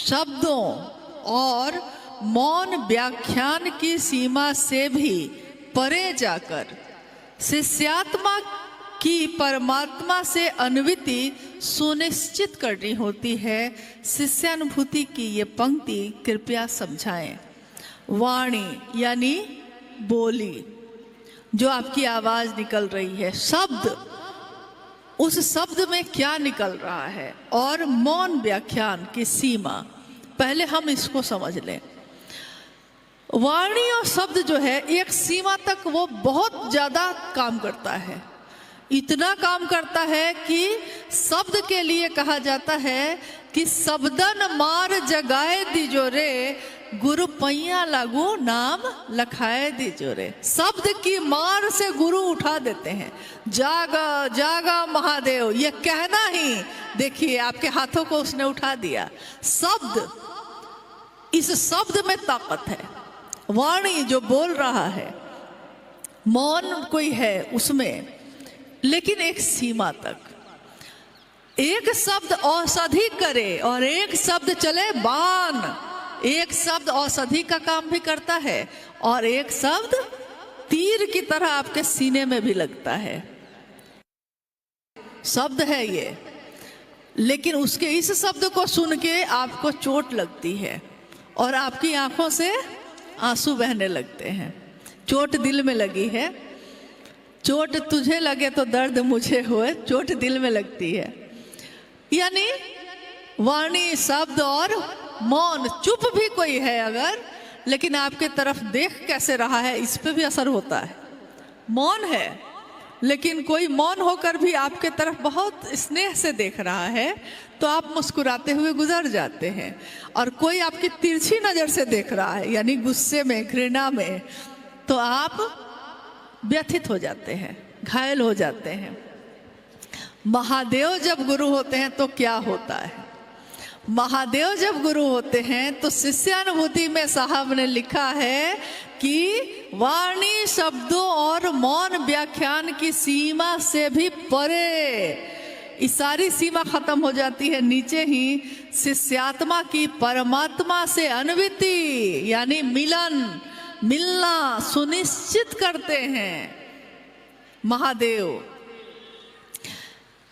शब्दों और मौन व्याख्यान की सीमा से भी परे जाकर शिष्यात्मा की परमात्मा से अनुभूति सुनिश्चित करनी होती है। शिष्यानुभूति की ये पंक्ति कृपया समझाएं। वाणी यानी बोली, जो आपकी आवाज निकल रही है, शब्द, उस शब्द में क्या निकल रहा है, और मौन व्याख्यान की सीमा, पहले हम इसको समझ लें। वाणी और शब्द जो है एक सीमा तक वो बहुत ज्यादा काम करता है। इतना काम करता है कि शब्द के लिए कहा जाता है कि शब्दन मार जगाए दीजो रे, गुरु पैया लागू नाम लखाए दीजो रे। शब्द की मार से गुरु उठा देते हैं। जागा जागा महादेव, ये कहना ही, देखिए आपके हाथों को उसने उठा दिया। शब्द, इस शब्द में ताकत है। वाणी जो बोल रहा है, मौन कोई है उसमें, लेकिन एक सीमा तक। एक शब्द औषधि करे और एक शब्द चले बाण। एक शब्द औषधि का काम भी करता है और एक शब्द तीर की तरह आपके सीने में भी लगता है। शब्द है ये, लेकिन उसके इस शब्द को सुन के आपको चोट लगती है और आपकी आंखों से आंसू बहने लगते हैं। चोट दिल में लगी है। चोट तुझे लगे तो दर्द मुझे होए, चोट दिल में लगती है। यानी वाणी, शब्द और मौन, चुप भी कोई है अगर, लेकिन आपके तरफ देख कैसे रहा है इस पे भी असर होता है। मौन है, लेकिन कोई मौन होकर भी आपके तरफ बहुत स्नेह से देख रहा है तो आप मुस्कुराते हुए गुजर जाते हैं। और कोई आपकी तिरछी नजर से देख रहा है, यानी गुस्से में, घृणा में, तो आप व्यथित हो जाते हैं, घायल हो जाते हैं। महादेव जब गुरु होते हैं तो क्या होता है? महादेव जब गुरु होते हैं तो शिष्यानुभूति में साहब ने लिखा है कि वाणी, शब्दों और मौन व्याख्यान की सीमा से भी परे, इस सारी सीमा खत्म हो जाती है। नीचे ही शिष्यात्मा की परमात्मा से अनुभूति यानी मिलन, मिलना सुनिश्चित करते हैं महादेव।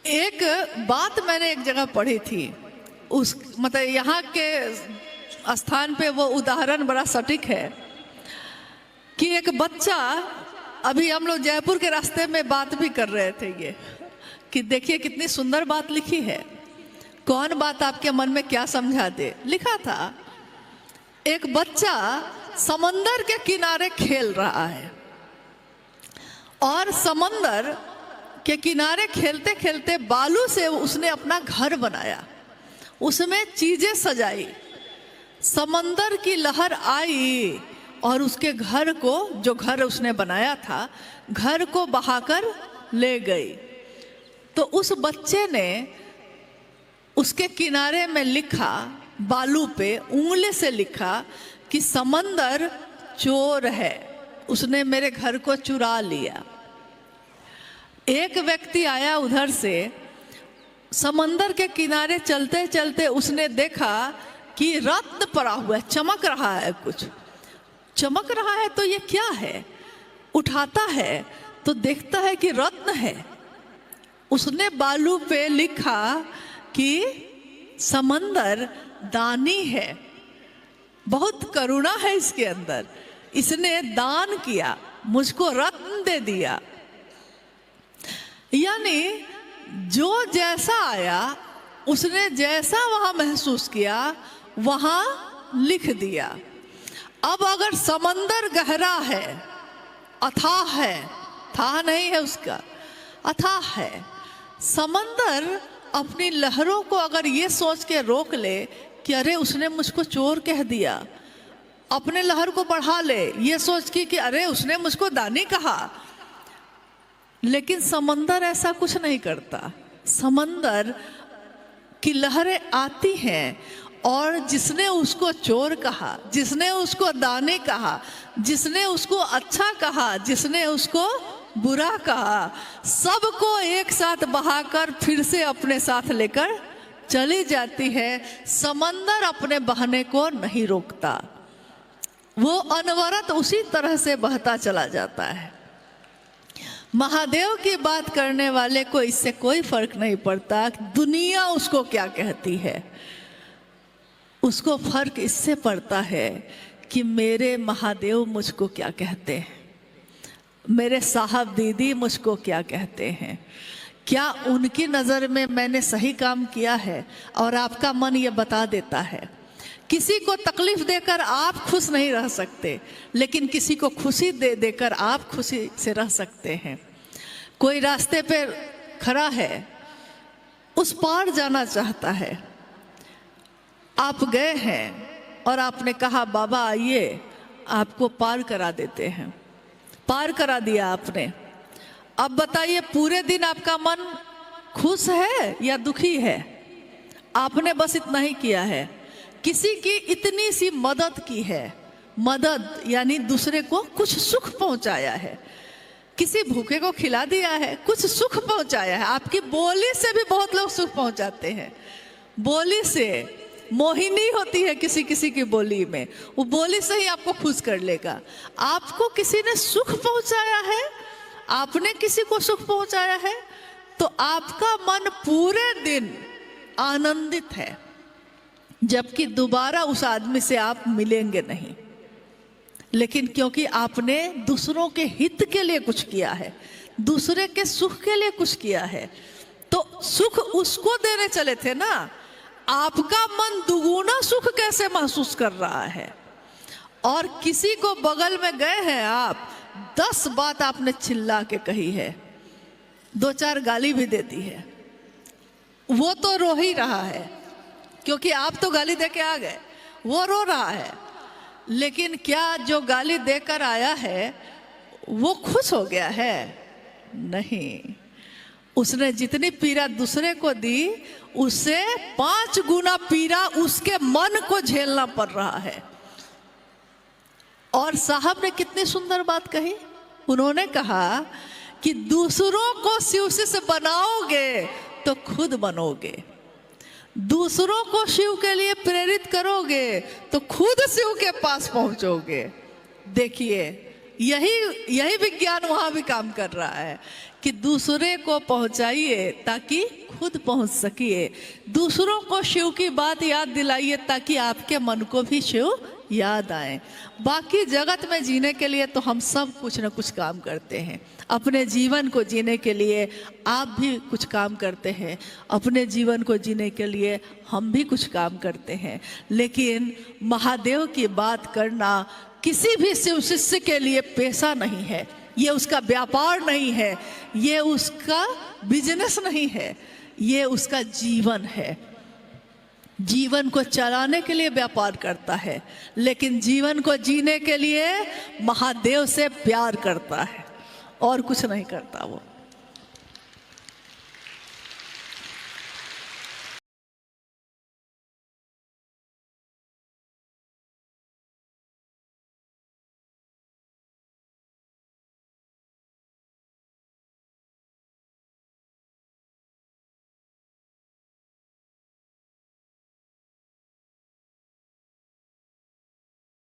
एक बात मैंने एक जगह पढ़ी थी, उस मतलब यहाँ के स्थान पे वो उदाहरण बड़ा सटीक है कि एक बच्चा, अभी हम लोग जयपुर के रास्ते में बात भी कर रहे थे ये, कि देखिए कितनी सुंदर बात लिखी है। कौन बात आपके मन में क्या समझा दे। लिखा था एक बच्चा समंदर के किनारे खेल रहा है और समंदर के किनारे खेलते खेलते बालू से उसने अपना घर बनाया, उसमें चीजें सजाई। समंदर की लहर आई और उसके घर को, जो घर उसने बनाया था, घर को बहाकर ले गई। तो उस बच्चे ने उसके किनारे में लिखा, बालू पे उंगली से लिखा कि समंदर चोर है, उसने मेरे घर को चुरा लिया। एक व्यक्ति आया उधर से, समंदर के किनारे चलते चलते उसने देखा कि रत्न पड़ा हुआ है, चमक रहा है, कुछ चमक रहा है। तो ये क्या है? उठाता है तो देखता है कि रत्न है। उसने बालू पे लिखा कि समंदर दानी है, बहुत करुणा है इसके अंदर, इसने दान किया, मुझको रत्न दे दिया। यानी जो जैसा आया, उसने जैसा वहां महसूस किया वहां लिख दिया। अब अगर समंदर गहरा है, अथाह है, था नहीं है उसका, अथाह है, समंदर अपनी लहरों को अगर ये सोच के रोक ले कि अरे उसने मुझको चोर कह दिया, अपने लहर को बढ़ा ले ये सोच के कि अरे उसने मुझको दानी कहा, लेकिन समंदर ऐसा कुछ नहीं करता। समंदर की लहरें आती हैं और जिसने उसको चोर कहा, जिसने उसको दानी कहा, जिसने उसको अच्छा कहा, जिसने उसको बुरा कहा, सबको एक साथ बहाकर फिर से अपने साथ लेकर चली जाती है, समंदर अपने बहने को नहीं रोकता, वो अनवरत उसी तरह से बहता चला जाता है। महादेव की बात करने वाले को इससे कोई फर्क नहीं पड़ता दुनिया उसको क्या कहती है, उसको फर्क इससे पड़ता है कि मेरे महादेव मुझको क्या कहते हैं, मेरे साहब दीदी मुझको क्या कहते हैं, क्या उनकी नज़र में मैंने सही काम किया है। और आपका मन ये बता देता है। किसी को तकलीफ देकर आप खुश नहीं रह सकते, लेकिन किसी को खुशी दे देकर आप खुशी से रह सकते हैं। कोई रास्ते पे खड़ा है, उस पार जाना चाहता है, आप गए हैं और आपने कहा बाबा आइए आपको पार करा देते हैं, पार करा दिया आपने। अब बताइए पूरे दिन आपका मन खुश है या दुखी है? आपने बस इतना ही किया है, किसी की इतनी सी मदद की है, मदद यानी दूसरे को कुछ सुख पहुंचाया है, किसी भूखे को खिला दिया है, कुछ सुख पहुंचाया है। आपकी बोली से भी बहुत लोग सुख पहुंचाते हैं, बोली से मोहिनी होती है किसी किसी की बोली में, वो बोली से ही आपको खुश कर लेगा। आपको किसी ने सुख पहुंचाया है, आपने किसी को सुख पहुंचाया है, तो आपका मन पूरे दिन आनंदित है, जबकि दोबारा उस आदमी से आप मिलेंगे नहीं। लेकिन क्योंकि आपने दूसरों के हित के लिए कुछ किया है, दूसरे के सुख के लिए कुछ किया है, तो सुख उसको देने चले थे ना। आपका मन दुगुना सुख कैसे महसूस कर रहा है। और किसी को बगल में गए हैं आप, 10 बात आपने चिल्ला के कही है, 2-4 गाली भी दे दी है, वो तो रो ही रहा है क्योंकि आप तो गाली दे के आ गए, वो रो रहा है। लेकिन क्या जो गाली देकर आया है वो खुश हो गया है? नहीं, उसने जितनी पीड़ा दूसरे को दी, उससे 5 गुना पीड़ा उसके मन को झेलना पड़ रहा है। और साहब ने कितनी सुंदर बात कही, उन्होंने कहा कि दूसरों को शिव से बनाओगे तो खुद बनोगे, दूसरों को शिव के लिए प्रेरित करोगे तो खुद शिव के पास पहुंचोगे। देखिए यही विज्ञान वहां भी काम कर रहा है कि दूसरे को पहुंचाइए ताकि खुद पहुंच सकिए, दूसरों को शिव की बात याद दिलाइए ताकि आपके मन को भी शिव याद आए। बाकी जगत में जीने के लिए तो हम सब कुछ न कुछ काम करते हैं, अपने जीवन को जीने के लिए आप भी कुछ काम करते हैं, अपने जीवन को जीने के लिए हम भी कुछ काम करते हैं। लेकिन महादेव की बात करना किसी भी शिव शिष्य के लिए पेशा नहीं है, ये उसका व्यापार नहीं है, ये उसका बिजनेस नहीं है, ये उसका जीवन है। जीवन को चलाने के लिए व्यापार करता है, लेकिन जीवन को जीने के लिए महादेव से प्यार करता है और कुछ नहीं करता वो।